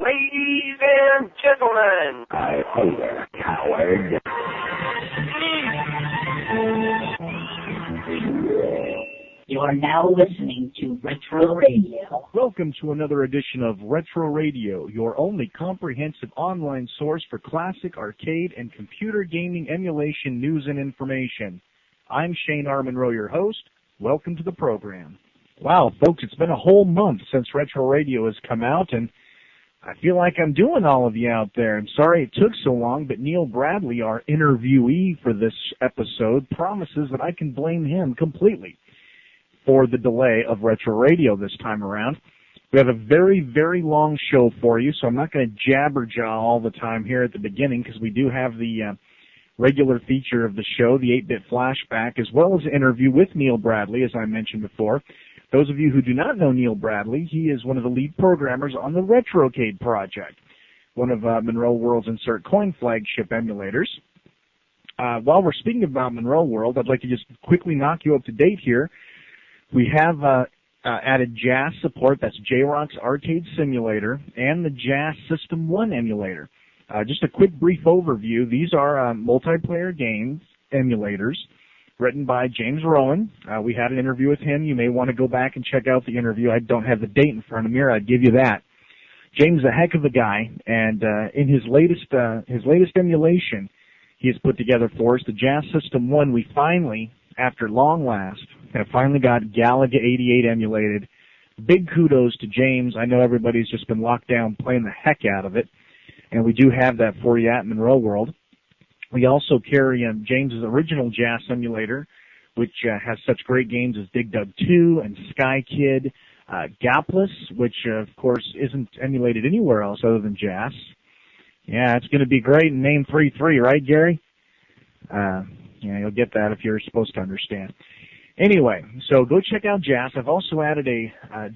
Ladies and gentlemen. Hey there, coward. You are now listening to Retro Radio. Welcome to another edition of Retro Radio, your only comprehensive online source for classic, arcade, and computer gaming emulation news and information. I'm Shane R. Monroe, your host. Welcome to the program. Wow, folks, it's been a whole month since Retro Radio has come out, and I feel like I'm doing all of you out there. I'm sorry it took so long, but Neil Bradley, our interviewee for this episode, promises that I can blame him completely for the delay of Retro Radio this time around. We have a very, very long show for you, so I'm not going to jabberjaw all the time here at the beginning because we do have the regular feature of the show, the 8-bit Flashback, as well as an interview with Neil Bradley, as I mentioned before. Those of you who do not know Neil Bradley, he is one of the lead programmers on the RetroCade project, one of Monroe World's Insert Coin flagship emulators. While we're speaking about Monroe World, I'd like to just quickly knock you up to date here. We have added JAS support, that's J-Rock's Arcade Simulator, and the JAS System 1 emulator. Just a quick brief overview. These are multiplayer games, emulators, written by James Rowan. We had an interview with him. You may want to go back and check out the interview. I don't have the date in front of me, or I'd give you that. James is a heck of a guy, and in his latest emulation he has put together for us, the JAS System 1, we finally, after long last, have finally got Galaga 88 emulated. Big kudos to James. I know everybody's just been locked down playing the heck out of it, and we do have that for you at Monroe World. We also carry James's original JAS emulator, which has such great games as Dig Dug 2 and Sky Kid, Gapless, which, of course, isn't emulated anywhere else other than JAS. Yeah, it's going to be great in Name 3-3, right, Gary? Yeah, you'll get that if you're supposed to understand. Anyway, so go check out JAS. I've also added a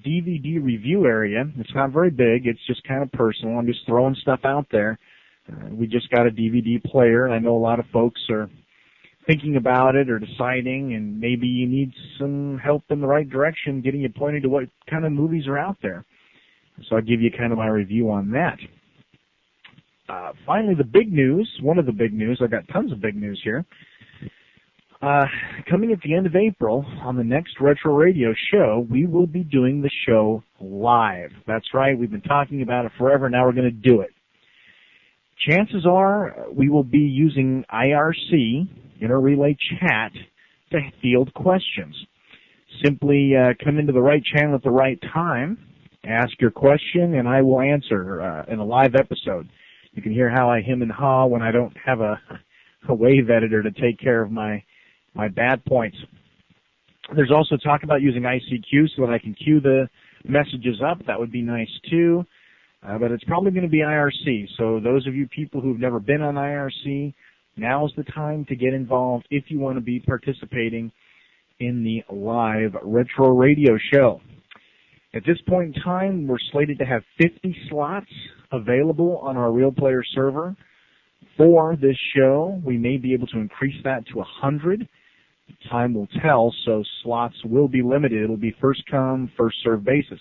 DVD review area. It's not very big. It's just kind of personal. I'm just throwing stuff out there. We just got a DVD player. I know a lot of folks are thinking about it or deciding, and maybe you need some help in the right direction, getting you pointed to what kind of movies are out there. So I'll give you kind of my review on that. Finally, the big news, one of the big news, I've got tons of big news here. Coming at the end of April, on the next Retro Radio show, we will be doing the show live. That's right, we've been talking about it forever, now we're going to do it. Chances are we will be using IRC, Inter-Relay Chat, to field questions. Simply come into the right channel at the right time, ask your question, and I will answer in a live episode. You can hear how I hem and haw when I don't have a wave editor to take care of my bad points. There's also talk about using ICQ so that I can queue the messages up. That would be nice too. But it's probably going to be IRC. So those of you people who've never been on IRC, now's the time to get involved if you want to be participating in the live Retro Radio show. At this point in time, we're slated to have 50 slots available on our Real Player server for this show. We may be able to increase that to 100. Time will tell, so slots will be limited. It'll be first come, first served basis.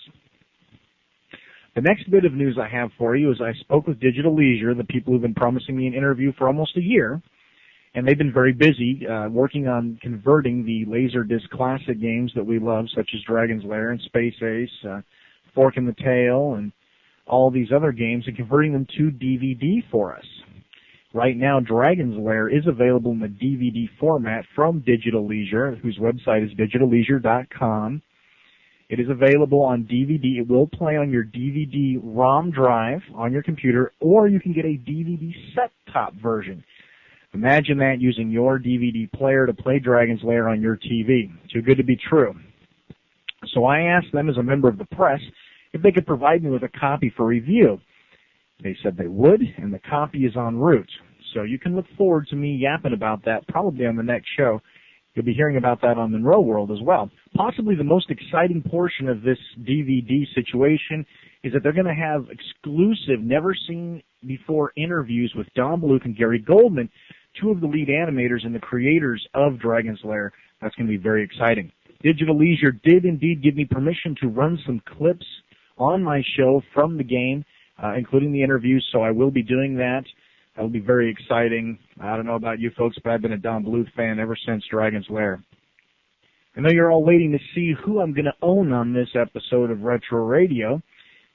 The next bit of news I have for you is I spoke with Digital Leisure, the people who've been promising me an interview for almost a year, and they've been very busy working on converting the Laserdisc classic games that we love, such as Dragon's Lair and Space Ace, Fork in the Tail, and all these other games, and converting them to DVD for us. Right now, Dragon's Lair is available in the DVD format from Digital Leisure, whose website is digitalleisure.com. It is available on DVD. It will play on your DVD ROM drive on your computer, or you can get a DVD set-top version. Imagine that, using your DVD player to play Dragon's Lair on your TV. Too good to be true. So I asked them, as a member of the press, if they could provide me with a copy for review. They said they would, and the copy is en route. So you can look forward to me yapping about that probably on the next show. You'll be hearing about that on Monroe World as well. Possibly the most exciting portion of this DVD situation is that they're going to have exclusive, never-seen-before interviews with Don Bluth and Gary Goldman, two of the lead animators and the creators of Dragon's Lair. That's going to be very exciting. Digital Leisure did indeed give me permission to run some clips on my show from the game. including the interviews, so I will be doing that. That will be very exciting. I don't know about you folks, but I've been a Don Bluth fan ever since Dragon's Lair. I know you're all waiting to see who I'm going to own on this episode of Retro Radio.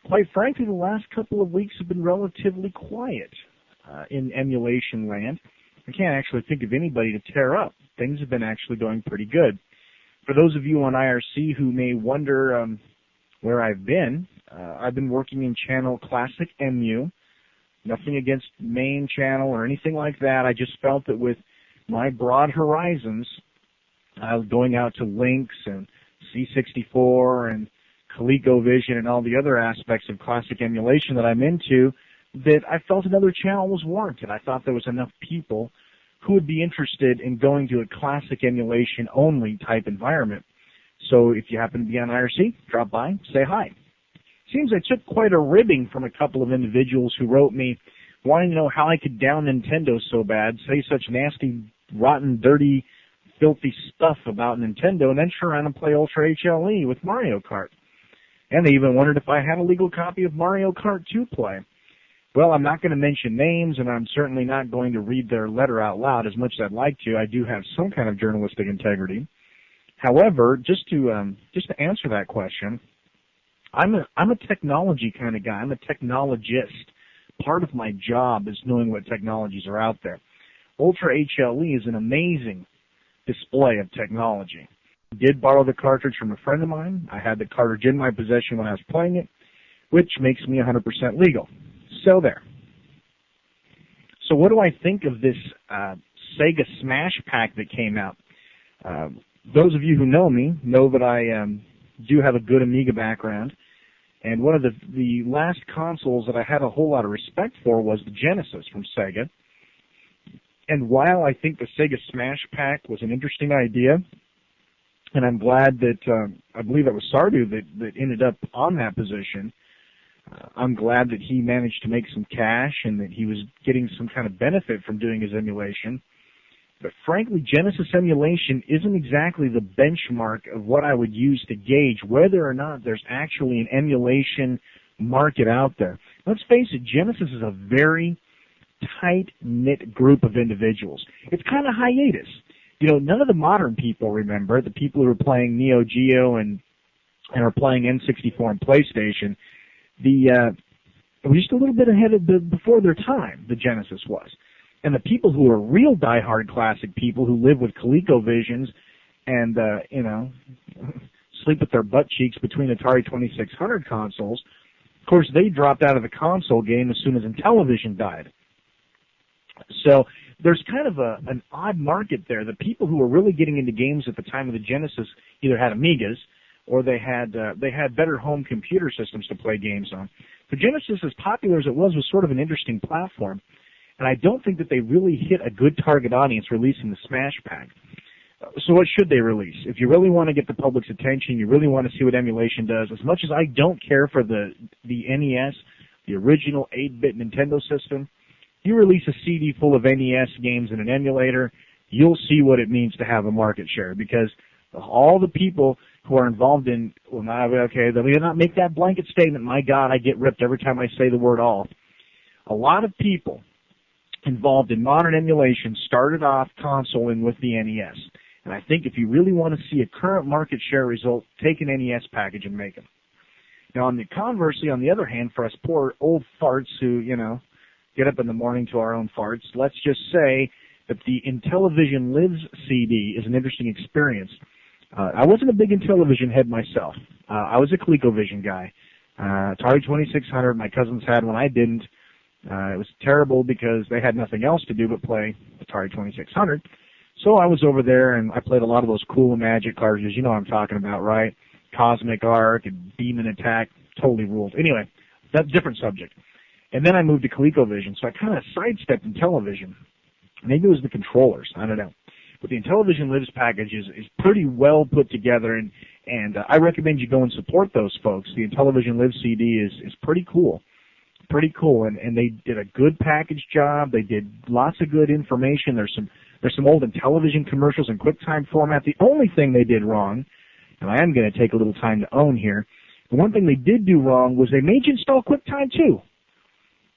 Quite frankly, the last couple of weeks have been relatively quiet in emulation land. I can't actually think of anybody to tear up. Things have been actually going pretty good. For those of you on IRC who may wonder where I've been working in channel Classic MU. Nothing against main channel or anything like that. I just felt that with my broad horizons, going out to Lynx and C64 and ColecoVision and all the other aspects of classic emulation that I'm into, that I felt another channel was warranted. I thought there was enough people who would be interested in going to a classic emulation only type environment. So if you happen to be on IRC, drop by, say hi. Seems I took quite a ribbing from a couple of individuals who wrote me wanting to know how I could down Nintendo so bad, say such nasty, rotten, dirty, filthy stuff about Nintendo, and then turn around and play Ultra HLE with Mario Kart. And they even wondered if I had a legal copy of Mario Kart 2 play. Well, I'm not going to mention names, and I'm certainly not going to read their letter out loud as much as I'd like to. I do have some kind of journalistic integrity. However, just to answer that question, I'm a technology kind of guy. I'm a technologist. Part of my job is knowing what technologies are out there. Ultra HLE is an amazing display of technology. I did borrow the cartridge from a friend of mine. I had the cartridge in my possession when I was playing it, which makes me 100% legal. So there. So what do I think of this Sega Smash Pack that came out? Those of you who know me know that I do have a good Amiga background, and one of the last consoles that I had a whole lot of respect for was the Genesis from Sega. And while I think the Sega Smash Pack was an interesting idea, and I'm glad that I believe it was Sardu that ended up on that position, I'm glad that he managed to make some cash and that he was getting some kind of benefit from doing his emulation. But frankly, Genesis emulation isn't exactly the benchmark of what I would use to gauge whether or not there's actually an emulation market out there. Let's face it, Genesis is a very tight-knit group of individuals. It's kind of hiatus. You know, none of the modern people remember, the people who are playing Neo Geo and are playing N64 and PlayStation, it was just a little bit ahead of before their time, the Genesis was. And the people who are real diehard classic people who live with ColecoVisions and, sleep with their butt cheeks between Atari 2600 consoles, of course, they dropped out of the console game as soon as Intellivision died. So there's kind of an odd market there. The people who were really getting into games at the time of the Genesis either had Amigas or they had better home computer systems to play games on. The Genesis, as popular as it was sort of an interesting platform. And I don't think that they really hit a good target audience releasing the Smash Pack. So what should they release? If you really want to get the public's attention, you really want to see what emulation does, as much as I don't care for the NES, the original 8-bit Nintendo system, you release a CD full of NES games in an emulator, you'll see what it means to have a market share, because all the people who are involved in, well, okay, they may not make that blanket statement. My God, I get ripped every time I say the word all. A lot of people involved in modern emulation started off consoling with the NES. And I think if you really want to see a current market share result, take an NES package and make them. Now, conversely, on the other hand, for us poor old farts who, get up in the morning to our own farts, let's just say that the Intellivision Lives CD is an interesting experience. I wasn't a big Intellivision head myself. I was a ColecoVision guy. Atari 2600, my cousins had one, I didn't. It was terrible because they had nothing else to do but play Atari 2600. So I was over there and I played a lot of those cool Magic cartridges. You know what I'm talking about, right? Cosmic Arc and Beam and Attack. Totally ruled. Anyway, that's a different subject. And then I moved to ColecoVision, so I kind of sidestepped Intellivision. Maybe it was the controllers. I don't know. But the Intellivision Lives package is pretty well put together, and I recommend you go and support those folks. The Intellivision Lives CD is pretty cool. Pretty cool, and they did a good package job. They did lots of good information. There's some old Intellivision commercials in QuickTime format. The only thing they did wrong, and I am going to take a little time to own here, the one thing they did do wrong was they made you install QuickTime too.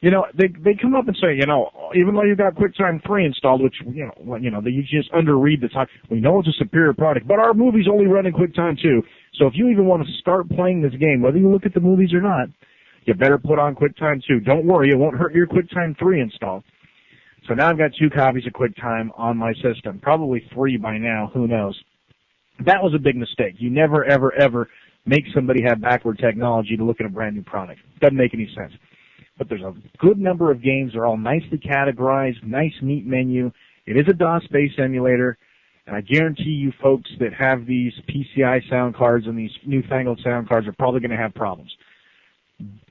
You know, they come up and say, you know, even though you've got QuickTime 3 installed, which, you know, you just underread the talk. We know it's a superior product, but our movies only run in QuickTime 2. So if you even want to start playing this game, whether you look at the movies or not, you better put on QuickTime 2. Don't worry, it won't hurt your QuickTime 3 install. So now I've got 2 copies of QuickTime on my system, probably 3 by now, who knows. That was a big mistake. You never, ever, ever make somebody have backward technology to look at a brand new product. Doesn't make any sense. But there's a good number of games. They're all nicely categorized, nice, neat menu. It is a DOS-based emulator, and I guarantee you folks that have these PCI sound cards and these newfangled sound cards are probably going to have problems.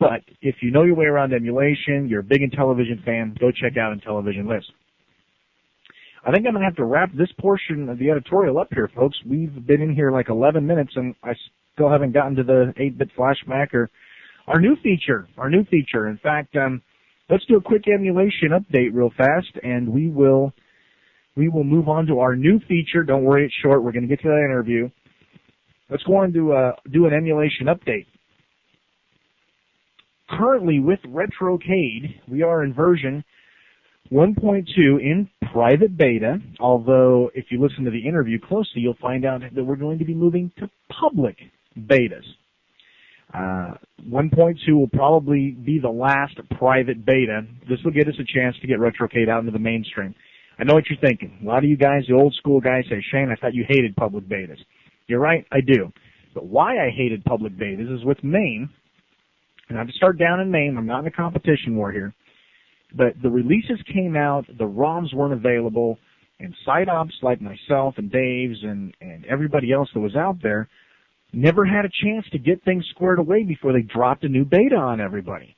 But if you know your way around emulation, you're a big Intellivision fan, go check out Intellivision List. I think I'm going to have to wrap this portion of the editorial up here, folks. We've been in here like 11 minutes, and I still haven't gotten to the 8-bit flashback or our new feature. In fact, let's do a quick emulation update real fast, and we will move on to our new feature. Don't worry, it's short. We're going to get to that interview. Let's go on to do an emulation update. Currently, with RetroCade, we are in version 1.2 in private beta, although if you listen to the interview closely, you'll find out that we're going to be moving to public betas. 1.2 will probably be the last private beta. This will get us a chance to get RetroCade out into the mainstream. I know what you're thinking. A lot of you guys, the old school guys, say, Shane, I thought you hated public betas. You're right, I do. But why I hated public betas is with MAME, and I have to start down in MAME. I'm not in a competition war here. But the releases came out, the ROMs weren't available, and site ops like myself and Dave's and everybody else that was out there never had a chance to get things squared away before they dropped a new beta on everybody.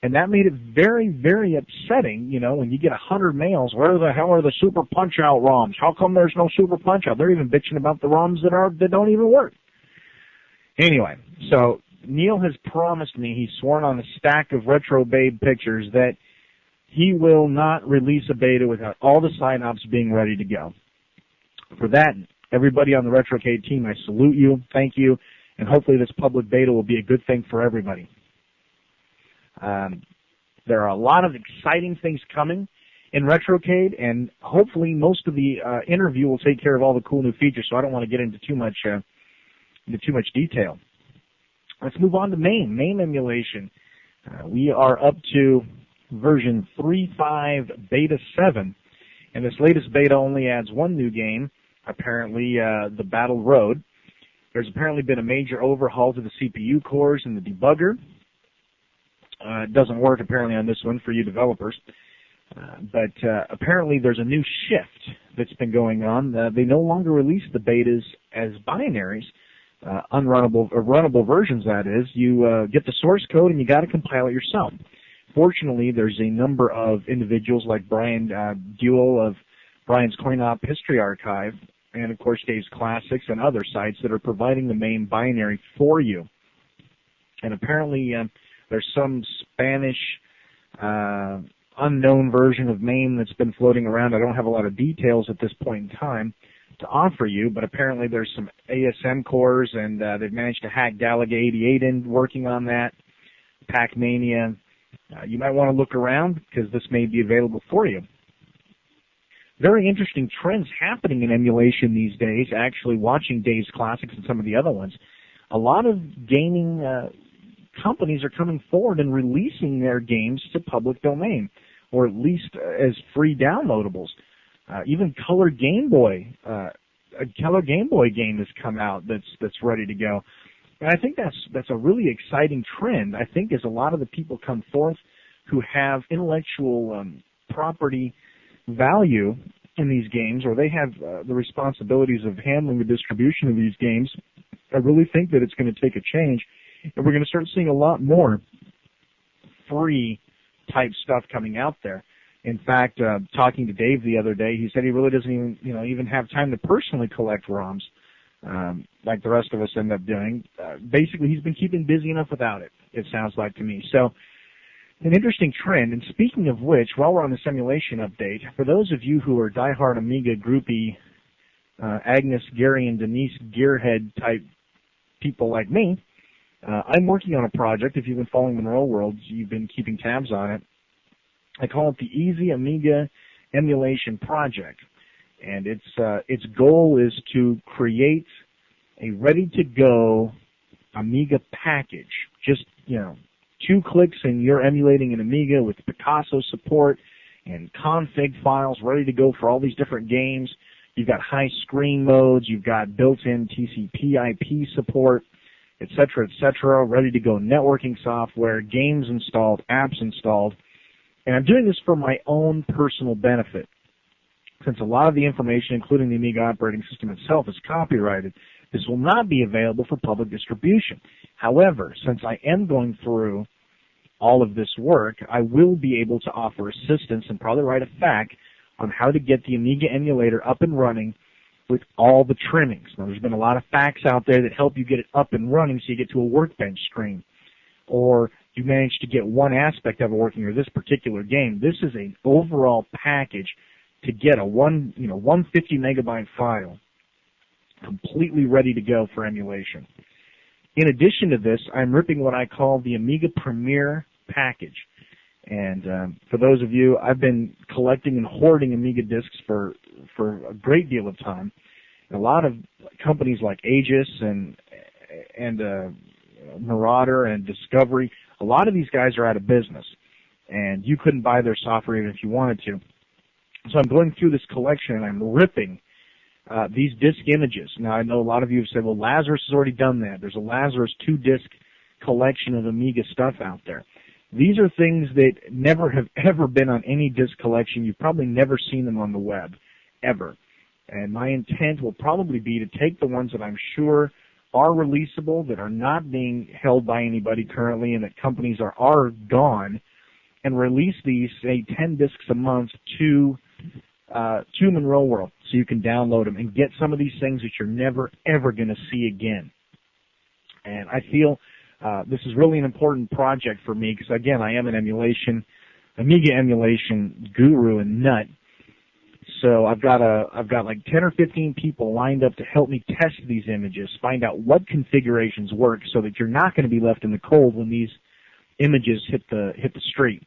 And that made it very, very upsetting, you know, when you get 100 mails, where the hell are the Super Punch-Out ROMs? How come there's no Super Punch-Out? They're even bitching about the ROMs that don't even work. Anyway, so Neil has promised me, he's sworn on a stack of Retro Babe pictures, that he will not release a beta without all the sign-ups being ready to go. For that, everybody on the RetroCade team, I salute you, thank you, and hopefully this public beta will be a good thing for everybody. There are a lot of exciting things coming in RetroCade, and hopefully most of the interview will take care of all the cool new features, so I don't want to get into too much detail. Let's move on to MAME emulation. We are up to version 3.5 Beta 7, and this latest beta only adds one new game, apparently the Battle Road. There's apparently been a major overhaul to the CPU cores and the debugger. It doesn't work apparently on this one for you developers, but apparently there's a new shift that's been going on. They no longer release the betas as binaries, runnable versions, that is. You get the source code and you got to compile it yourself. Fortunately, there's a number of individuals like Brian Duell of Brian's Coin-Op History Archive, and of course Dave's Classics and other sites that are providing the MAME binary for you. And apparently there's some Spanish unknown version of MAME that's been floating around. I don't have a lot of details at this point in time to offer you, but apparently there's some ASM cores, and they've managed to hack Galaga 88 in working on that, Pac-Mania. You might want to look around because this may be available for you. Very interesting trends happening in emulation these days, actually watching Dave's Classics and some of the other ones. A lot of gaming companies are coming forward and releasing their games to public domain, or at least as free downloadables. Even Color Game Boy, a Color Game Boy game has come out that's ready to go. And I think that's a really exciting trend. I think as a lot of the people come forth who have intellectual property value in these games, or they have the responsibilities of handling the distribution of these games, I really think that it's going to take a change, and we're going to start seeing a lot more free type stuff coming out there. In fact, talking to Dave the other day, he said he really doesn't even have time to personally collect ROMs like the rest of us end up doing. Basically, he's been keeping busy enough without it, it sounds like to me. So, an interesting trend. And speaking of which, while we're on the simulation update, for those of you who are diehard Amiga groupie, Agnes, Gary, and Denise Gearhead type people like me, I'm working on a project. If you've been following Monroe World, you've been keeping tabs on it. I call it the Easy Amiga Emulation Project. And its goal is to create a ready-to-go Amiga package. Just, 2 clicks and you're emulating an Amiga with Picasso support and config files ready to go for all these different games. You've got high screen modes, you've got built-in TCP/IP support, etc., ready to go networking software, games installed, apps installed. And I'm doing this for my own personal benefit. Since a lot of the information, including the Amiga operating system itself, is copyrighted, this will not be available for public distribution. However, since I am going through all of this work, I will be able to offer assistance and probably write a FAQ on how to get the Amiga emulator up and running with all the trimmings. Now, there's been a lot of FAQs out there that help you get it up and running so you get to a workbench screen, or you manage to get one aspect of it working, or this particular game. This is an overall package to get a 150 megabyte file completely ready to go for emulation. In addition to this, I'm ripping what I call the Amiga Premier package. And for those of you, I've been collecting and hoarding Amiga discs for a great deal of time. And a lot of companies like Aegis and Marauder and Discovery, a lot of these guys are out of business, and you couldn't buy their software even if you wanted to. So I'm going through this collection and I'm ripping these disc images. Now, I know a lot of you have said, well, Lazarus has already done that. There's a Lazarus 2-disc collection of Amiga stuff out there. These are things that never have ever been on any disc collection. You've probably never seen them on the web, ever. And my intent will probably be to take the ones that I'm sure are releasable, that are not being held by anybody currently, and that companies are gone, and release these, say, 10 discs a month to Monroe World, so you can download them and get some of these things that you're never, ever going to see again. And I feel this is really an important project for me because, again, I am an Amiga emulation guru and nut. So I've got like 10 or 15 people lined up to help me test these images, find out what configurations work, so that you're not going to be left in the cold when these images hit the street.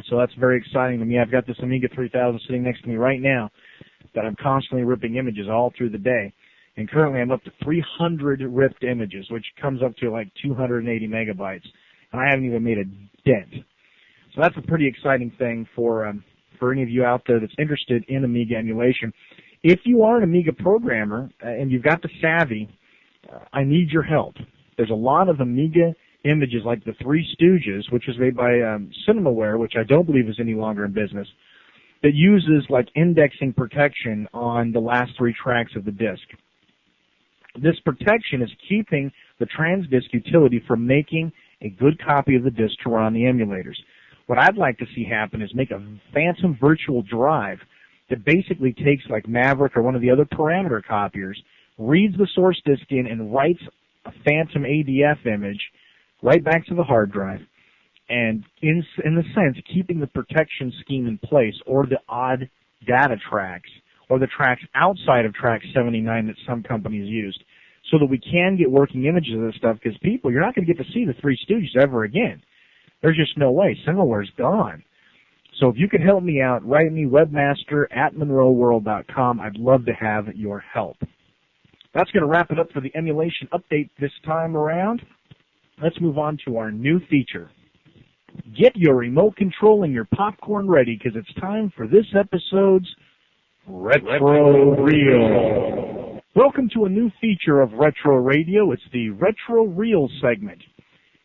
So that's very exciting to me. I've got this Amiga 3000 sitting next to me right now that I'm constantly ripping images all through the day. And currently I'm up to 300 ripped images, which comes up to like 280 megabytes. And I haven't even made a dent. So that's a pretty exciting thing for any of you out there that's interested in Amiga emulation. If you are an Amiga programmer and you've got the savvy, I need your help. There's a lot of Amiga images like the Three Stooges, which was made by Cinemaware, which I don't believe is any longer in business, that uses like indexing protection on the last 3 tracks of the disc. This protection is keeping the transdisk utility from making a good copy of the disc to run on the emulators. What I'd like to see happen is make a phantom virtual drive that basically takes like Maverick or one of the other parameter copiers, reads the source disk in, and writes a phantom ADF image right back to the hard drive, and in the sense, keeping the protection scheme in place, or the odd data tracks, or the tracks outside of track 79 that some companies used, so that we can get working images of this stuff, because people, you're not going to get to see the Three Stooges ever again. There's just no way. Cinemaware's gone. So if you could help me out, write me webmaster@monroeworld.com. I'd love to have your help. That's going to wrap it up for the emulation update this time around. Let's move on to our new feature. Get your remote control and your popcorn ready, because it's time for this episode's Retro Reel. Welcome to a new feature of Retro Radio. It's the Retro Reel segment.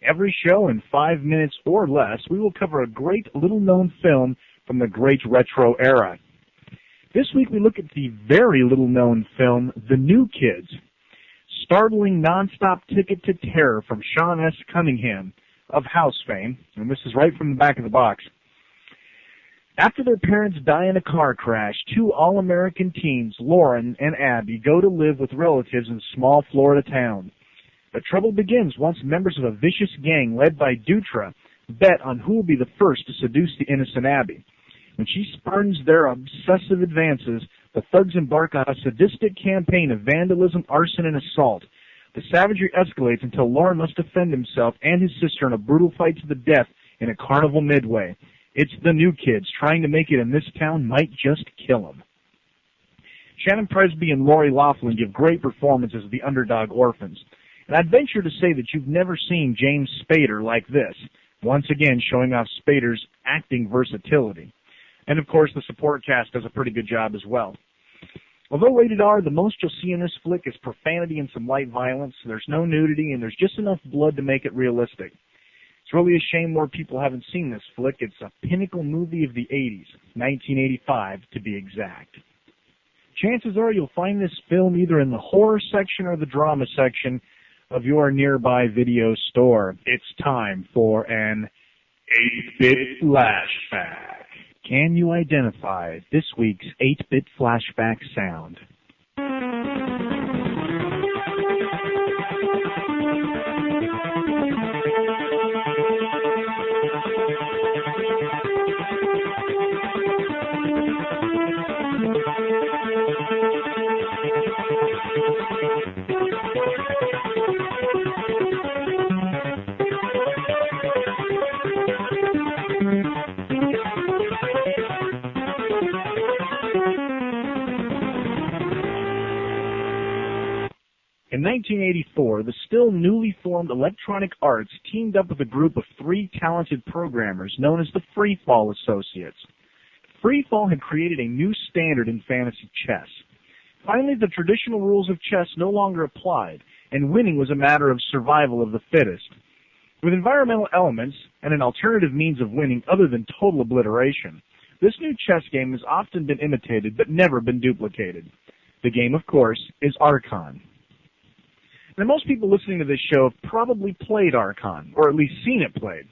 Every show, in 5 minutes or less, we will cover a great little-known film from the great retro era. This week we look at the very little-known film, The New Kids. Startling nonstop ticket to terror from Sean S. Cunningham of House fame, and this is right from the back of the box. After their parents die in a car crash, 2 all-American teens, Lauren and Abby, go to live with relatives in a small Florida town. But trouble begins once members of a vicious gang led by Dutra bet on who will be the first to seduce the innocent Abby. When she spurns their obsessive advances, the thugs embark on a sadistic campaign of vandalism, arson, and assault. The savagery escalates until Lauren must defend himself and his sister in a brutal fight to the death in a carnival midway. It's the new kids trying to make it in this town might just kill them. Shannon Presby and Lori Loughlin give great performances as the underdog orphans. And I'd venture to say that you've never seen James Spader like this, once again showing off Spader's acting versatility. And, of course, the support cast does a pretty good job as well. Although rated R, the most you'll see in this flick is profanity and some light violence. There's no nudity, and there's just enough blood to make it realistic. It's really a shame more people haven't seen this flick. It's a pinnacle movie of the 80s, 1985 to be exact. Chances are you'll find this film either in the horror section or the drama section of your nearby video store. It's time for an 8-bit flashback. Can you identify this week's 8-bit flashback sound? In 1984, the still newly formed Electronic Arts teamed up with a group of 3 talented programmers known as the Freefall Associates. Freefall had created a new standard in fantasy chess. Finally, the traditional rules of chess no longer applied, and winning was a matter of survival of the fittest. With environmental elements and an alternative means of winning other than total obliteration, this new chess game has often been imitated but never been duplicated. The game, of course, is Archon. Now, most people listening to this show have probably played Archon, or at least seen it played.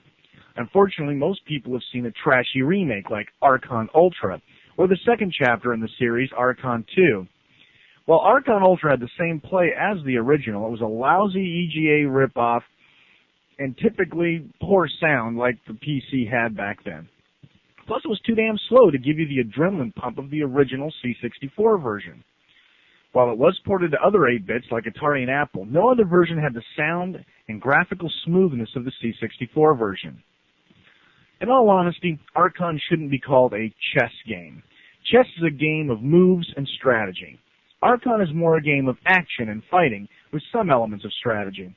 Unfortunately, most people have seen a trashy remake like Archon Ultra, or the second chapter in the series, Archon 2. While Archon Ultra had the same play as the original, it was a lousy EGA ripoff and typically poor sound like the PC had back then. Plus, it was too damn slow to give you the adrenaline pump of the original C64 version. While it was ported to other 8-bits like Atari and Apple, no other version had the sound and graphical smoothness of the C64 version. In all honesty, Archon shouldn't be called a chess game. Chess is a game of moves and strategy. Archon is more a game of action and fighting with some elements of strategy.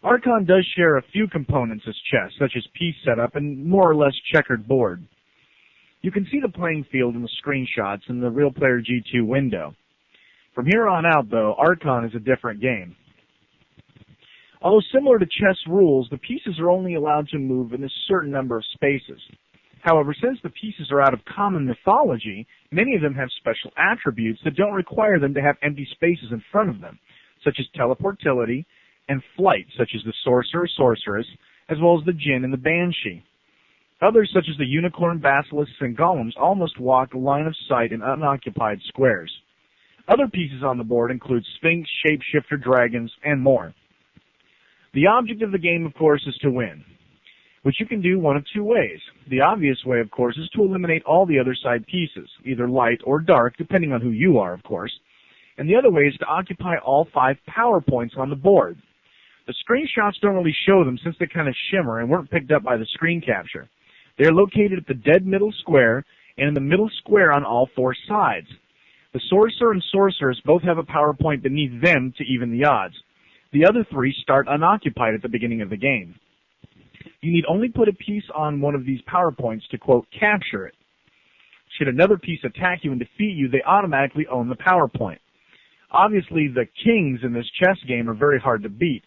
Archon does share a few components as chess, such as piece setup and more or less checkered board. You can see the playing field in the screenshots in the Real Player G2 window. From here on out, though, Archon is a different game. Although similar to chess rules, the pieces are only allowed to move in a certain number of spaces. However, since the pieces are out of common mythology, many of them have special attributes that don't require them to have empty spaces in front of them, such as teleportility and flight, such as the sorcerer-sorceress, as well as the djinn and the banshee. Others, such as the unicorn, basilisks, and golems, all must walk line of sight in unoccupied squares. Other pieces on the board include sphinx, shapeshifter, dragons, and more. The object of the game, of course, is to win, which you can do one of 2 ways. The obvious way, of course, is to eliminate all the other side pieces, either light or dark, depending on who you are, of course. And the other way is to occupy all 5 power points on the board. The screenshots don't really show them since they kind of shimmer and weren't picked up by the screen capture. They're located at the dead middle square and in the middle square on all 4 sides. The sorcerer and sorceress both have a power point beneath them to even the odds. The other 3 start unoccupied at the beginning of the game. You need only put a piece on one of these power points to, quote, capture it. Should another piece attack you and defeat you, they automatically own the power point. Obviously, the kings in this chess game are very hard to beat.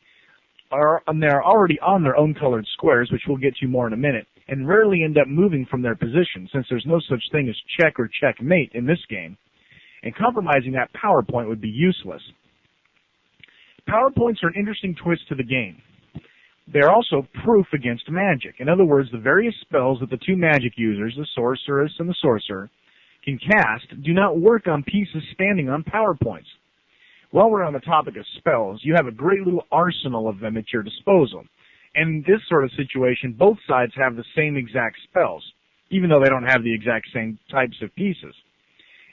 And they're already on their own colored squares, which we'll get to more in a minute, and rarely end up moving from their position, since there's no such thing as check or checkmate in this game. And compromising that power point would be useless. Power points are an interesting twist to the game. They are also proof against magic. In other words, the various spells that the 2 magic users, the sorceress and the sorcerer, can cast do not work on pieces standing on power points. While we're on the topic of spells, you have a great little arsenal of them at your disposal. And in this sort of situation, both sides have the same exact spells, even though they don't have the exact same types of pieces.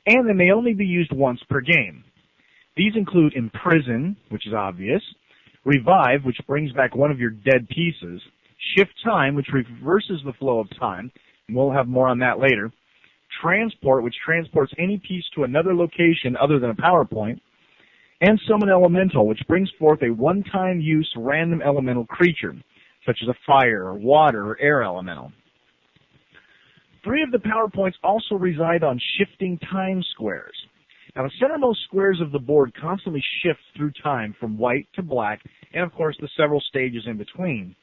And they may only be used once per game. These include Imprison, which is obvious, Revive, which brings back one of your dead pieces, Shift time, which reverses the flow of time, and we'll have more on that later. Transport, which transports any piece to another location other than a power point. And Summon Elemental, which brings forth a one-time use random elemental creature, such as a fire, or water, or air elemental. 3 of the power points also reside on shifting time squares. Now, the centermost squares of the board constantly shift through time from white to black, and of course the several stages in between.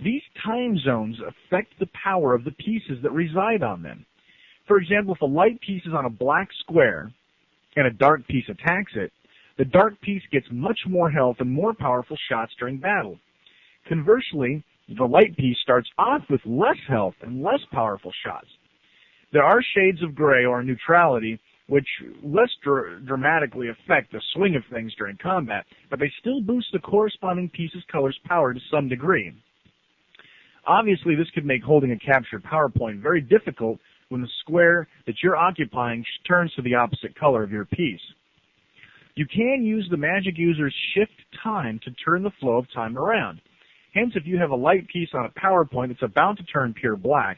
These time zones affect the power of the pieces that reside on them. For example, if a light piece is on a black square and a dark piece attacks it, the dark piece gets much more health and more powerful shots during battle. Conversely, the light piece starts off with less health and less powerful shots. There are shades of gray or neutrality which less dramatically affect the swing of things during combat, but they still boost the corresponding piece's color's power to some degree. Obviously, this could make holding a captured power point very difficult when the square that you're occupying turns to the opposite color of your piece. You can use the magic user's shift time to turn the flow of time around. Hence, if you have a light piece on a power point that's about to turn pure black,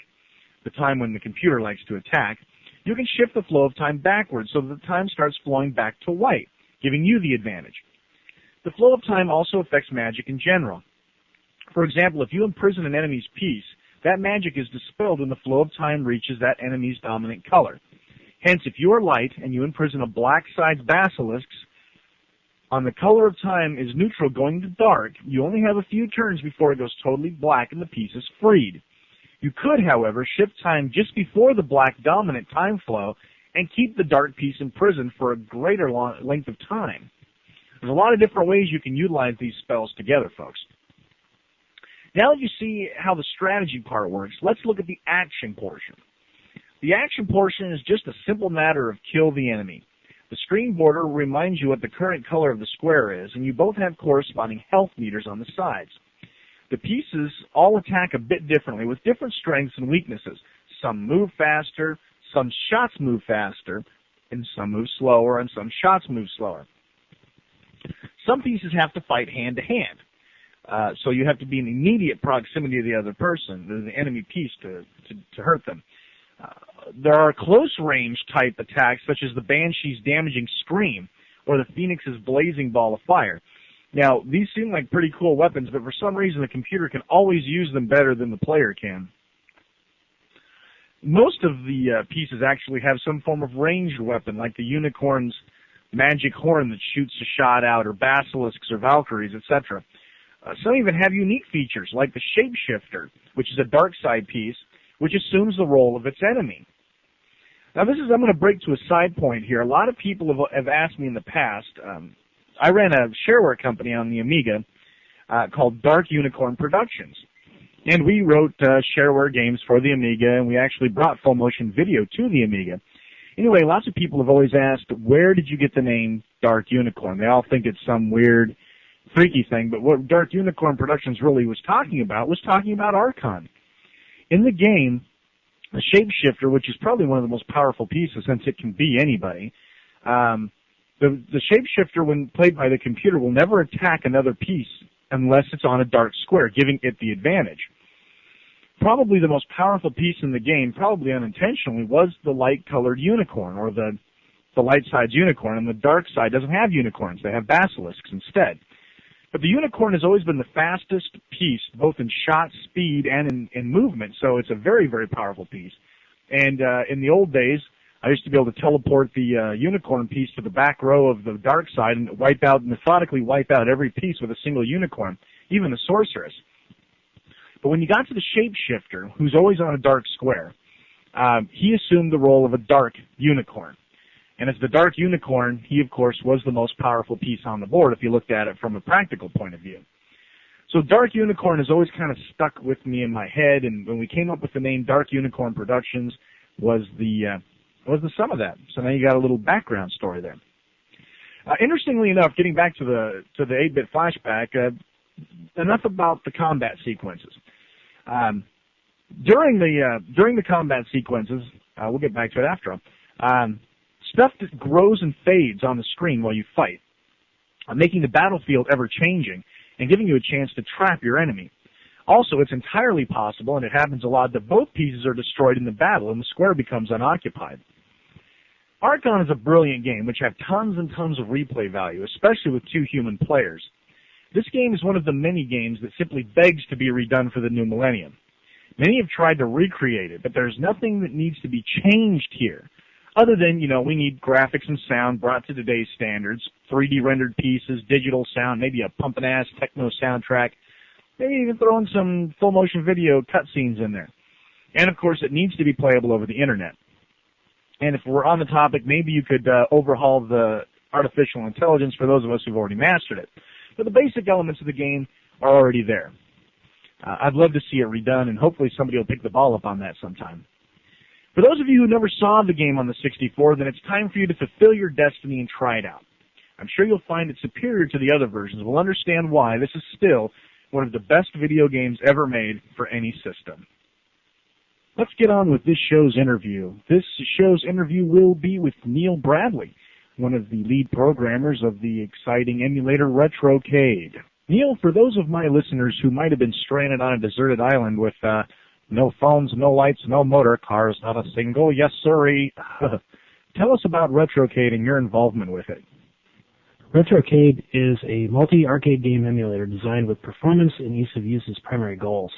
the time when the computer likes to attack, you can shift the flow of time backwards so that the time starts flowing back to white, giving you the advantage. The flow of time also affects magic in general. For example, if you imprison an enemy's piece, that magic is dispelled when the flow of time reaches that enemy's dominant color. Hence, if you are light and you imprison a black-sided basilisk, on the color of time is neutral going to dark, you only have a few turns before it goes totally black and the piece is freed. You could, however, shift time just before the black dominant time flow and keep the dark piece imprisoned for a greater length of time. There's a lot of different ways you can utilize these spells together, folks. Now that you see how the strategy part works, let's look at the action portion. The action portion is just a simple matter of kill the enemy. The screen border reminds you what the current color of the square is, and you both have corresponding health meters on the sides. The pieces all attack a bit differently with different strengths and weaknesses. Some move faster, some shots move faster, and some move slower, and some shots move slower. Some pieces have to fight hand to hand. So you have to be in immediate proximity to the other person, the enemy piece, to hurt them. There are close-range type attacks, such as the Banshee's damaging scream or the Phoenix's blazing ball of fire. Now, these seem like pretty cool weapons, but for some reason the computer can always use them better than the player can. Most of the pieces actually have some form of ranged weapon, like the Unicorn's magic horn that shoots a shot out, or basilisks or valkyries, etc. Some even have unique features, like the Shapeshifter, which is a dark side piece, which assumes the role of its enemy. Now, I'm going to break to a side point here. A lot of people have asked me in the past. I ran a shareware company on the Amiga called Dark Unicorn Productions, and we wrote shareware games for the Amiga, and we actually brought full motion video to the Amiga. Anyway, lots of people have always asked, where did you get the name Dark Unicorn? They all think it's some weird, freaky thing, but what Dark Unicorn Productions really was talking about Archon. In the game, the Shapeshifter, which is probably one of the most powerful pieces since it can be anybody, the Shapeshifter, when played by the computer, will never attack another piece unless it's on a dark square, giving it the advantage. Probably the most powerful piece in the game, probably unintentionally, was the light-colored unicorn, or the light side's unicorn, and the dark side doesn't have unicorns. They have basilisks instead. But the unicorn has always been the fastest piece, both in shot speed and in movement, so it's a very, very powerful piece. And in the old days, I used to be able to teleport the unicorn piece to the back row of the dark side and methodically wipe out every piece with a single unicorn, even the sorceress. But when you got to the Shapeshifter, who's always on a dark square, he assumed the role of a dark unicorn. And as the dark unicorn, he, of course, was the most powerful piece on the board if you looked at it from a practical point of view. So Dark Unicorn has always kind of stuck with me in my head, and when we came up with the name Dark Unicorn Productions was the sum of that. So now you got a little background story there. Interestingly enough, getting back to the 8-bit flashback, enough about the combat sequences. During the combat sequences, we'll get back to it after all. Stuff that grows and fades on the screen while you fight, making the battlefield ever-changing and giving you a chance to trap your enemy. Also, it's entirely possible, and it happens a lot, that both pieces are destroyed in the battle and the square becomes unoccupied. Archon is a brilliant game which has tons and tons of replay value, especially with 2 human players. This game is one of the many games that simply begs to be redone for the new millennium. Many have tried to recreate it, but there's nothing that needs to be changed here. Other than, we need graphics and sound brought to today's standards, 3D rendered pieces, digital sound, maybe a pumpin'-ass techno soundtrack, maybe even throw in some full-motion video cutscenes in there. And, of course, it needs to be playable over the Internet. And if we're on the topic, maybe you could overhaul the artificial intelligence for those of us who've already mastered it. But the basic elements of the game are already there. I'd love to see it redone, and hopefully somebody will pick the ball up on that sometime. For those of you who never saw the game on the 64, then it's time for you to fulfill your destiny and try it out. I'm sure you'll find it superior to the other versions. We'll understand why this is still one of the best video games ever made for any system. Let's get on with this show's interview. This show's interview will be with Neil Bradley, one of the lead programmers of the exciting emulator RetroCade. Neil, for those of my listeners who might have been stranded on a deserted island with no phones, no lights, no motor cars, not a single, yes sirree, tell us about RetroCade and your involvement with it. RetroCade is a multi-arcade game emulator designed with performance and ease of use as primary goals.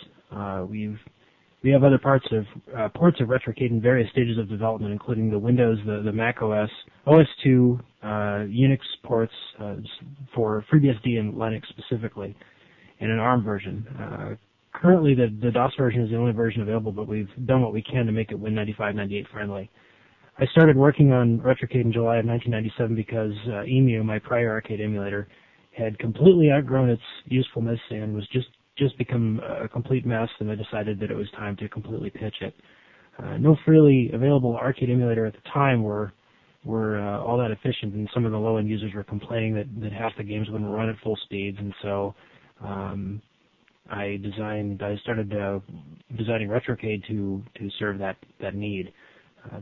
We have other ports of RetroCade in various stages of development, including the Windows, the Mac OS, OS2, Unix ports for FreeBSD and Linux specifically, and an ARM version. Currently, the DOS version is the only version available, but we've done what we can to make it Win95-98 friendly. I started working on RetroCade in July of 1997 because EMU, my prior arcade emulator, had completely outgrown its usefulness and was just become a complete mess, and I decided that it was time to completely pitch it. No freely available arcade emulator at the time were all that efficient, and some of the low-end users were complaining that half the games wouldn't run at full speeds, and so I started designing RetroCade to serve that need.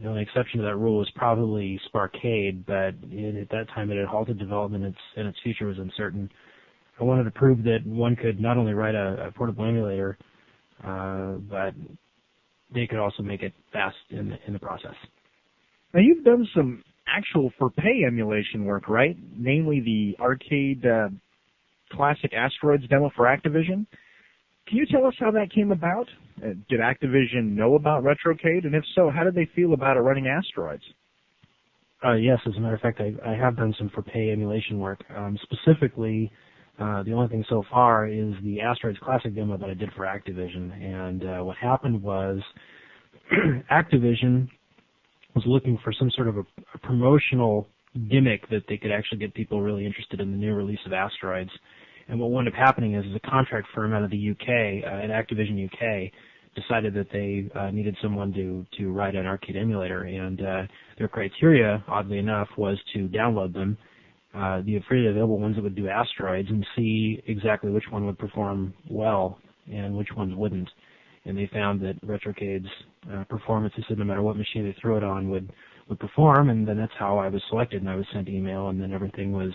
The only exception to that rule was probably Sparkade, but at that time it had halted development and its future was uncertain. I wanted to prove that one could not only write a portable emulator, but they could also make it fast in the process. Now, you've done some actual for-pay emulation work, right? Namely the arcade classic Asteroids demo for Activision. Can you tell us how that came about? Did Activision know about RetroCade? And if so, how did they feel about it running Asteroids? Yes, as a matter of fact, I have done some for-pay emulation work. Specifically, the only thing so far is the Asteroids Classic demo that I did for Activision. And what happened was Activision was looking for some sort of a promotional gimmick that they could actually get people really interested in the new release of Asteroids. And what wound up happening is a contract firm out of the UK, at Activision UK, decided that they needed someone to write an arcade emulator. And their criteria, oddly enough, was to download them, the freely available ones that would do Asteroids, and see exactly which one would perform well and which ones wouldn't. And they found that RetroCade's performance, they said no matter what machine they threw it on, would perform, and then that's how I was selected, and I was sent email, and then everything was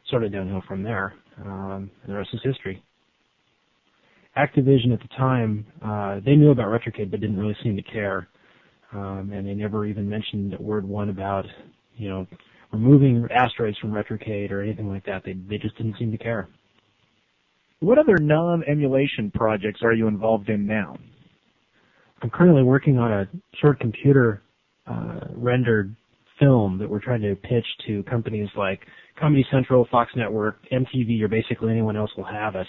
sort of downhill from there. And the rest is history. Activision at the time, they knew about RetroCade but didn't really seem to care, and they never even mentioned word one about, removing Asteroids from RetroCade or anything like that. They just didn't seem to care. What other non-emulation projects are you involved in now? I'm currently working on a short computer rendered film that we're trying to pitch to companies like Comedy Central, Fox Network, MTV, or basically anyone else will have us.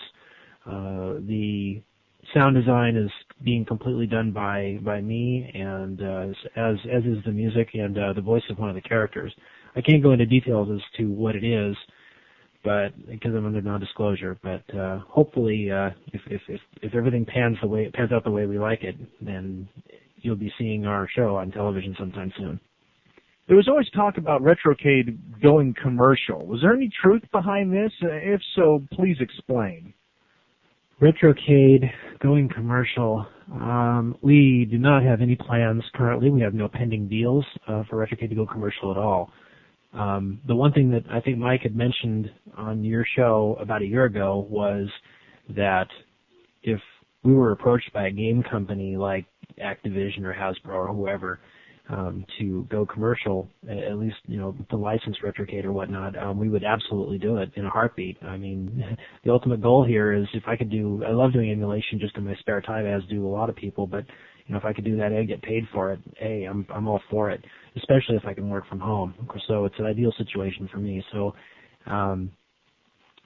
The sound design is being completely done by me, and as is the music and the voice of one of the characters. I can't go into details as to what it is, but because I'm under non-disclosure. But hopefully, if everything pans out the way we like it, then you'll be seeing our show on television sometime soon. There was always talk about RetroCade going commercial. Was there any truth behind this? If so, please explain. RetroCade going commercial. We do not have any plans currently. We have no pending deals for RetroCade to go commercial at all. The one thing that I think Mike had mentioned on your show about a year ago was that if we were approached by a game company like Activision or Hasbro or whoever to go commercial, at least, to license RetroCade or whatnot, we would absolutely do it in a heartbeat. I mean, the ultimate goal here is if I could I love doing emulation just in my spare time, as do a lot of people, but, if I could do that and get paid for it, hey, I'm all for it, especially if I can work from home. So it's an ideal situation for me. So,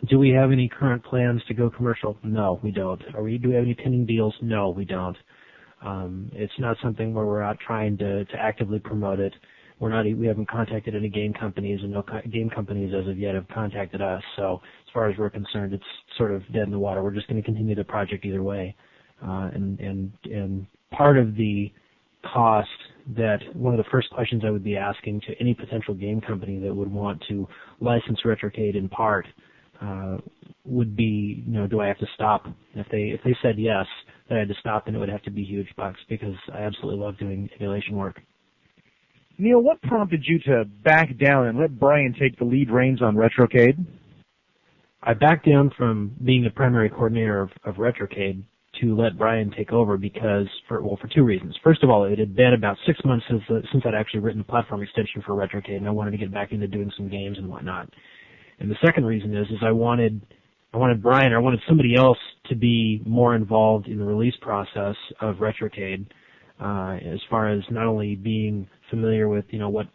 do we have any current plans to go commercial? No, we don't. Do we have any pending deals? No, we don't. It's not something where we're out trying to actively promote it. We haven't contacted any game companies, and no game companies as of yet have contacted us. So as far as we're concerned, it's sort of dead in the water. We're just going to continue the project either way. And part of the cost that one of the first questions I would be asking to any potential game company that would want to license RetroCade in part would be, do I have to stop? If they said yes, that I had to stop, then it would have to be huge bucks, because I absolutely love doing emulation work. Neil, what prompted you to back down and let Brian take the lead reins on RetroCade? I backed down from being the primary coordinator of RetroCade to let Brian take over because, for two reasons. First of all, it had been about 6 months since I'd actually written a platform extension for RetroCade, and I wanted to get back into doing some games and whatnot. And the second reason is I wanted Brian, or I wanted somebody else to be more involved in the release process of RetroCade, as far as not only being familiar with,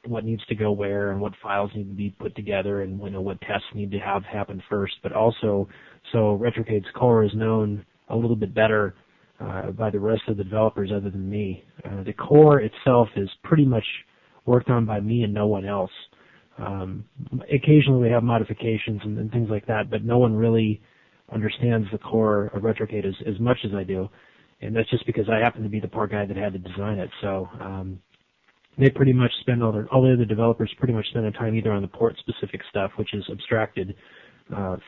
what needs to go where and what files need to be put together and, what tests need to have happen first, but also so RetroCade's core is known a little bit better by the rest of the developers other than me. The core itself is pretty much worked on by me and no one else. Occasionally we have modifications and things like that, but no one really understands the core of RetroCade as much as I do, and that's just because I happen to be the poor guy that had to design it. So they pretty much spend all the other developers pretty much spend their time either on the port-specific stuff, which is abstracted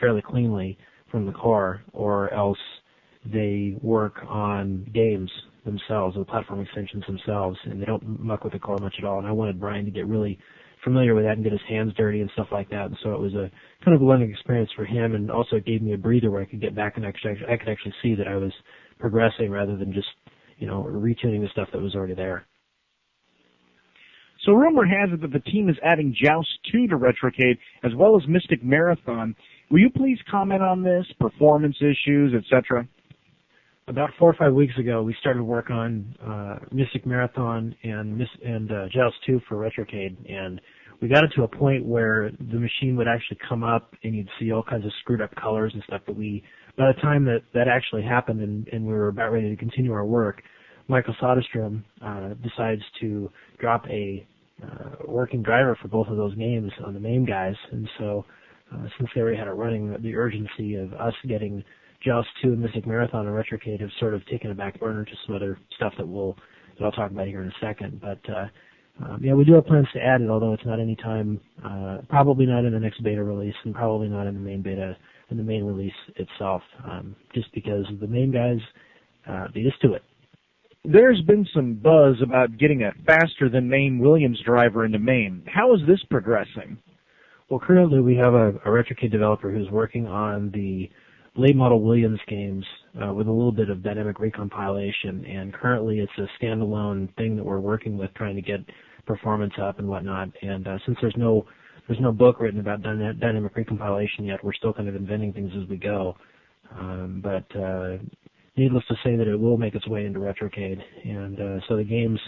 fairly cleanly from the core, or else they work on games themselves, the platform extensions themselves, and they don't muck with the core much at all. And I wanted Brian to get really familiar with that and get his hands dirty and stuff like that. And so it was a kind of a learning experience for him, and also it gave me a breather where I could get back and I could actually see that I was progressing rather than just, retuning the stuff that was already there. So rumor has it that the team is adding Joust 2 to RetroCade as well as Mystic Marathon. Will you please comment on this, performance issues, etc.? About 4 or 5 weeks ago, we started work on Mystic Marathon and Joust 2 for RetroCade, and we got it to a point where the machine would actually come up and you'd see all kinds of screwed up colors and stuff. But by the time that actually happened and we were about ready to continue our work, Michael Soderstrom decides to drop a working driver for both of those games on the MAME guys, and so since they already had it running, the urgency of us getting Joust 2 and Mystic Marathon and RetroCade have sort of taken a back burner to some other stuff that I'll talk about here in a second. But we do have plans to add it, although it's not any time, probably not in the next beta release, and probably not in the main beta, in the main release itself, just because the main guys beat us to it. There's been some buzz about getting a faster than MAME Williams driver into MAME. How is this progressing? Well, currently we have a RetroCade developer who's working on the late model Williams games with a little bit of dynamic recompilation, and currently it's a standalone thing that we're working with, trying to get performance up and whatnot. And since there's no book written about dynamic recompilation yet, we're still kind of inventing things as we go. But needless to say that it will make its way into RetroCade, and so the games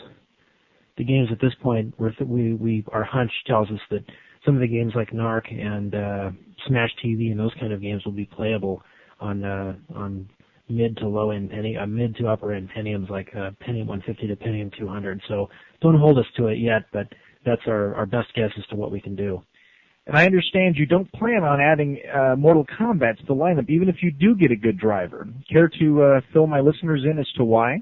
at this point, our hunch tells us that some of the games like Narc and Smash TV and those kind of games will be playable on mid to low end mid to upper end Pentiums, like Pentium 150 to Pentium 200. So don't hold us to it yet, but that's our best guess as to what we can do. And I understand you don't plan on adding Mortal Kombat to the lineup, even if you do get a good driver. Care to fill my listeners in as to why?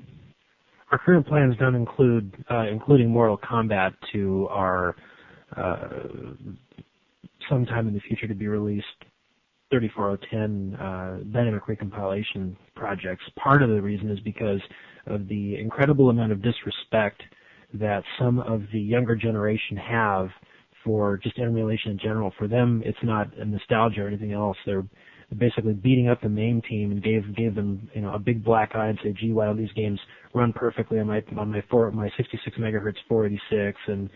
Our current plans don't include including Mortal Kombat to our sometime in the future to be released 34010 dynamic recompilation projects. Part of the reason is because of the incredible amount of disrespect that some of the younger generation have for just emulation in general. For them, it's not a nostalgia or anything else. They're basically beating up the MAME team and gave them a big black eye and say, gee, why don't these games run perfectly on my 66 megahertz 486 and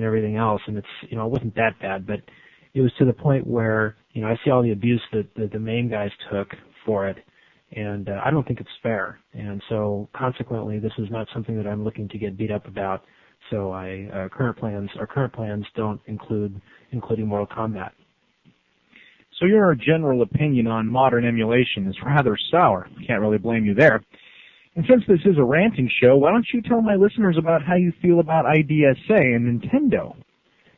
everything else. And it's it wasn't that bad, but it was to the point where I see all the abuse that the MAME guys took for it, and I don't think it's fair. And so consequently, this is not something that I'm looking to get beat up about. So our current plans don't including Mortal Kombat. So your general opinion on modern emulation is rather sour. Can't really blame you there. And since this is a ranting show, why don't you tell my listeners about how you feel about IDSA and Nintendo?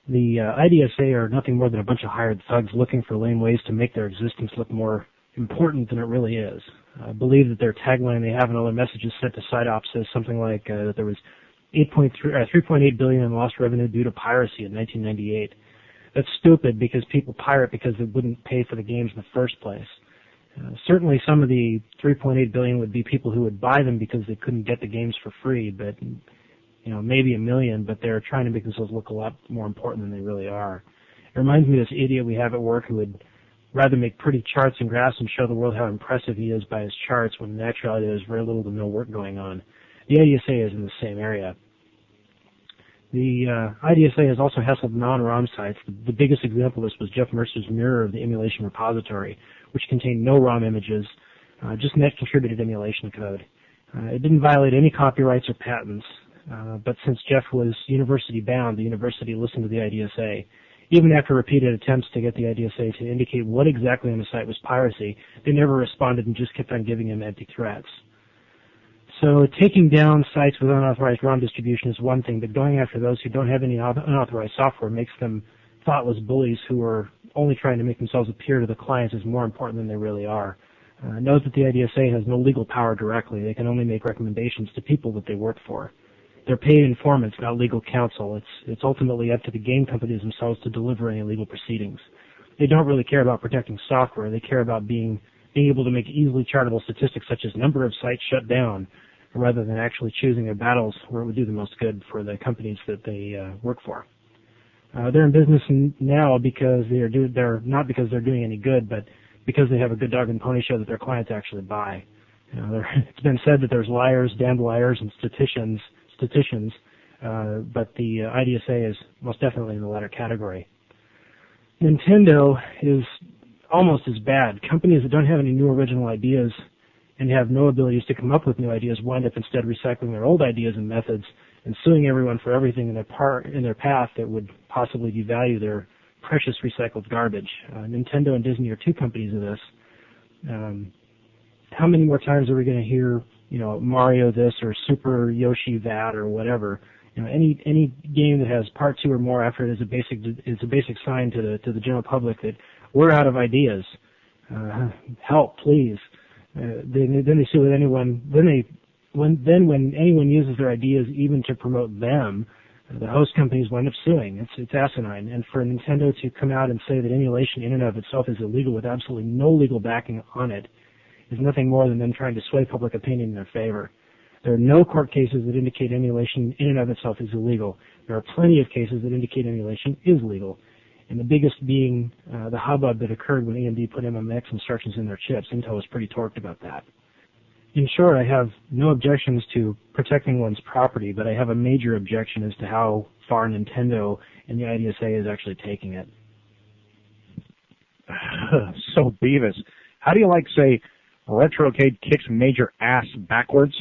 The IDSA are nothing more than a bunch of hired thugs looking for lame ways to make their existence look more important than it really is. I believe that their tagline they have in all their messages sent to side ops says something like that there was 3.8 billion in lost revenue due to piracy in 1998. That's stupid because people pirate because they wouldn't pay for the games in the first place. Certainly some of the 3.8 billion would be people who would buy them because they couldn't get the games for free, but maybe 1 million, but they're trying to make themselves look a lot more important than they really are. It reminds me of this idiot we have at work who would rather make pretty charts and graphs and show the world how impressive he is by his charts when in actuality there's very little to no work going on. The IDSA is in the same area. The IDSA has also hassled non-ROM sites. The biggest example of this was Jeff Mercer's Mirror of the Emulation Repository, which contained no ROM images, just net-contributed emulation code. It didn't violate any copyrights or patents, but since Jeff was university-bound, the university listened to the IDSA. Even after repeated attempts to get the IDSA to indicate what exactly on the site was piracy, they never responded and just kept on giving him empty threats. So taking down sites with unauthorized ROM distribution is one thing, but going after those who don't have any unauthorized software makes them thoughtless bullies who are only trying to make themselves appear to the clients as more important than they really are. Note that the IDSA has no legal power directly. They can only make recommendations to people that they work for. They're paid informants, not legal counsel. It's ultimately up to the game companies themselves to deliver any legal proceedings. They don't really care about protecting software. They care about being able to make easily chartable statistics such as number of sites shut down, rather than actually choosing their battles where it would do the most good for the companies that they work for. They're in business now because they're not because they're doing any good, but because they have a good dog and pony show that their clients actually buy. It's been said that there's liars, damned liars, and statisticians, but the IDSA is most definitely in the latter category. Nintendo is almost as bad. Companies that don't have any new original ideas and have no abilities to come up with new ideas wind up instead recycling their old ideas and methods and suing everyone for everything in their path that would possibly devalue their precious recycled garbage. Nintendo and Disney are two companies of this. How many more times are we going to hear, Mario this or Super Yoshi that or whatever? Any game that has part 2 or more after it is a basic sign to the general public that we're out of ideas. Help, please. Then they sue with anyone. When anyone uses their ideas even to promote them, the host companies wind up suing. It's asinine. And for Nintendo to come out and say that emulation in and of itself is illegal with absolutely no legal backing on it is nothing more than them trying to sway public opinion in their favor. There are no court cases that indicate emulation in and of itself is illegal. There are plenty of cases that indicate emulation is legal. And the biggest being the hubbub that occurred when AMD put MMX instructions in their chips. Intel was pretty torqued about that. In short, I have no objections to protecting one's property, but I have a major objection as to how far Nintendo and the IDSA is actually taking it. So Beavis, how do you say Retrocade kicks major ass backwards?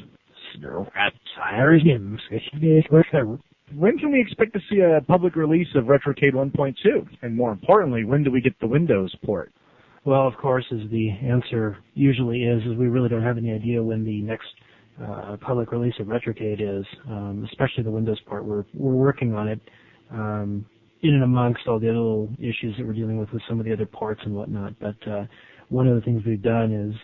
When can we expect to see a public release of Retrocade 1.2? And more importantly, when do we get the Windows port? Well, of course, as the answer usually is we really don't have any idea when the next public release of Retrocade is, especially the Windows port. We're working on it in and amongst all the other little issues that we're dealing with some of the other ports and whatnot. But one of the things we've done is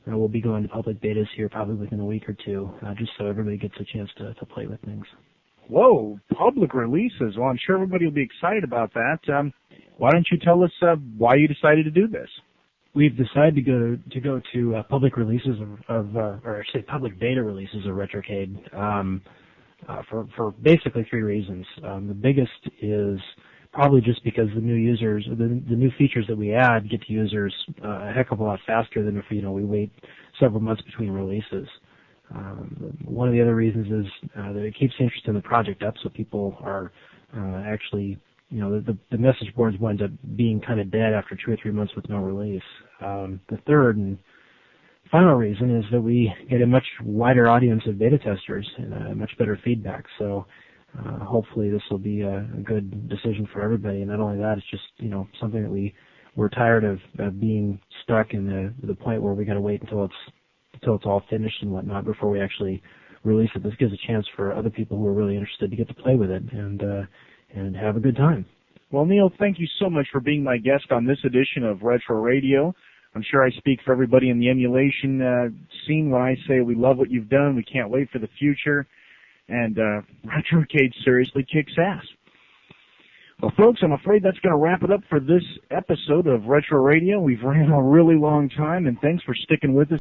we'll be going to public betas here probably within a week or two, just so everybody gets a chance to play with things. Whoa, public releases. Well, I'm sure everybody will be excited about that. Why don't you tell us why you decided to do this? We've decided to go to public releases or I should say public beta releases of Retrocade for basically 3 reasons. The biggest is probably just because the new users, the new features that we add get to users a heck of a lot faster than if we wait several months between releases. One of the other reasons is that it keeps the interest in the project up, so people are actually, the message boards wind up being kind of dead after 2 or 3 months with no release. The third and final reason is that we get a much wider audience of beta testers and much better feedback. So hopefully this will be a good decision for everybody. And not only that, it's just something that we're tired of being stuck in the point where we got to wait until it's all finished and whatnot before we actually release it. This gives a chance for other people who are really interested to get to play with it and have a good time. Well, Neil, thank you so much for being my guest on this edition of Retro Radio. I'm sure I speak for everybody in the emulation scene when I say we love what you've done. We can't wait for the future. And RetroCade seriously kicks ass. Well, folks, I'm afraid that's going to wrap it up for this episode of Retro Radio. We've ran a really long time, and thanks for sticking with us.